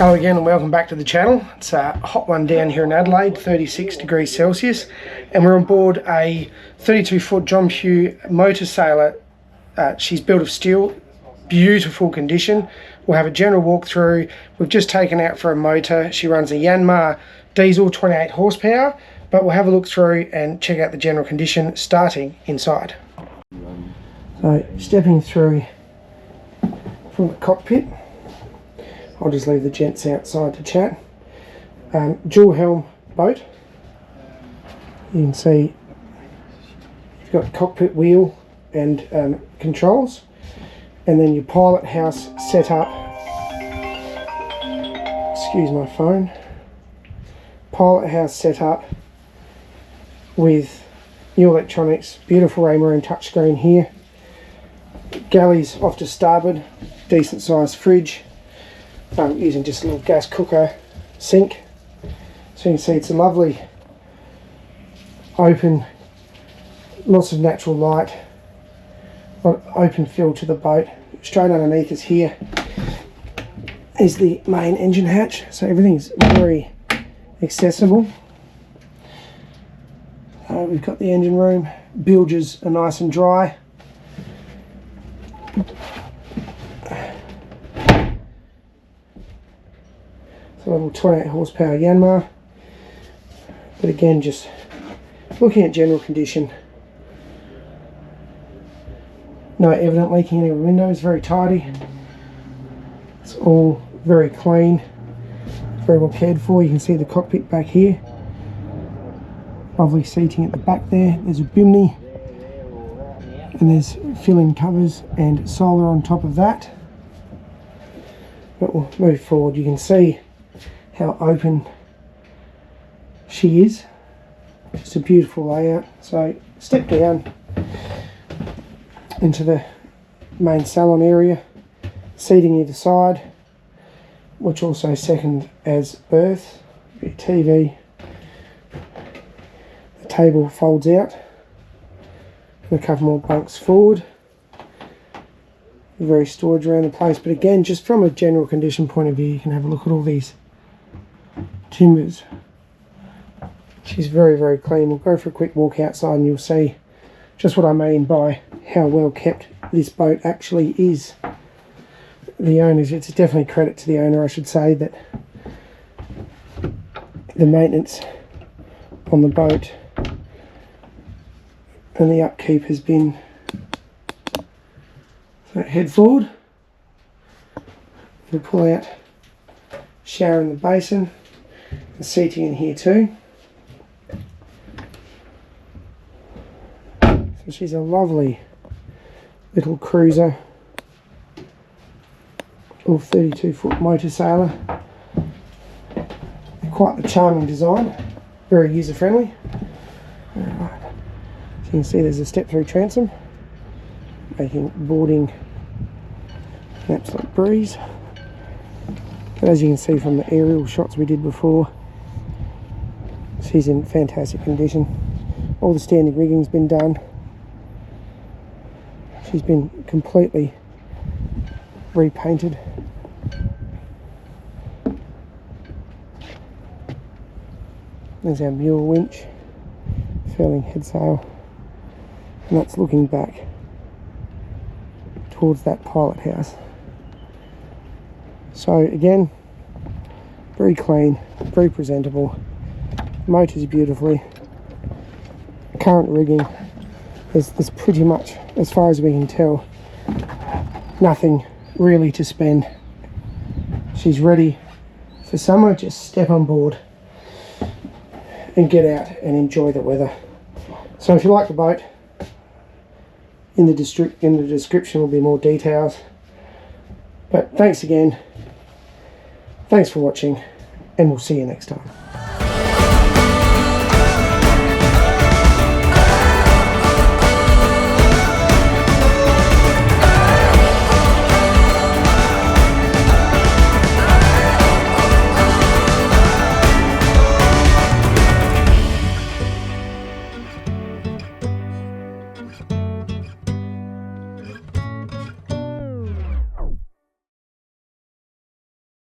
Hello again and welcome back to the channel. It's a hot one down here in Adelaide, 36 degrees Celsius, and we're on board a 32-foot John Pugh motor sailor. She's built of steel, beautiful condition. We'll have a general walkthrough. We've just taken out for a motor. She runs a Yanmar diesel, 28 horsepower, but we'll have a look through and check out the general condition starting inside. So stepping through from the cockpit, I'll just leave the gents outside to chat. Dual helm boat. You can see you've got cockpit wheel and controls, and then your pilot house set up. Excuse my phone. Pilot house set up with new electronics. Beautiful Webb Marine touchscreen here. Galleys off to starboard. Decent sized fridge. Using just a little gas cooker sink. So you can see it's a lovely open, lots of natural light, open feel to the boat. Straight underneath us here is the main engine hatch, so everything's very accessible. We've got the engine room. Bilges are nice and dry. It's a little 28 horsepower Yanmar, but again, just looking at general condition, no evident leaking in any windows, very tidy. It's all very clean, very well cared for. You can see the cockpit back here. Lovely seating at the back there. There's a bimney, and there's fill-in covers and solar on top of that. But we'll move forward. You can see how open she is. Just a beautiful layout. So step down into the main salon area, seating either side, which also second as berth. TV, the table folds out, and a couple more bunks forward. Very storage around the place, but again, just from a general condition point of view, you can have a look at all these timbers. She's very, very clean. We'll go for a quick walk outside and you'll see just what I mean by how well kept this boat actually is. The owners, it's definitely credit to the owner, I should say, that the maintenance on the boat and the upkeep has been. So head forward. We'll pull out shower in the basin. The seating in here too. So she's a lovely little cruiser, little 32-foot motor sailor. Quite the charming design, very user friendly. Right. So you can see there's a step-through transom, making boarding an absolute breeze. But as you can see from the aerial shots we did before, she's in fantastic condition. All the standing rigging's been done. She's been completely repainted. There's our mule winch, furling head sail, and that's looking back towards that pilot house. So again, very clean, very presentable. Motors beautifully. Current rigging is pretty much, as far as we can tell, nothing really to spend. She's ready for summer. Just step on board and get out and enjoy the weather. So if you like the boat, in the description will be more details. But thanks again. Thanks for watching, and we'll see you next time.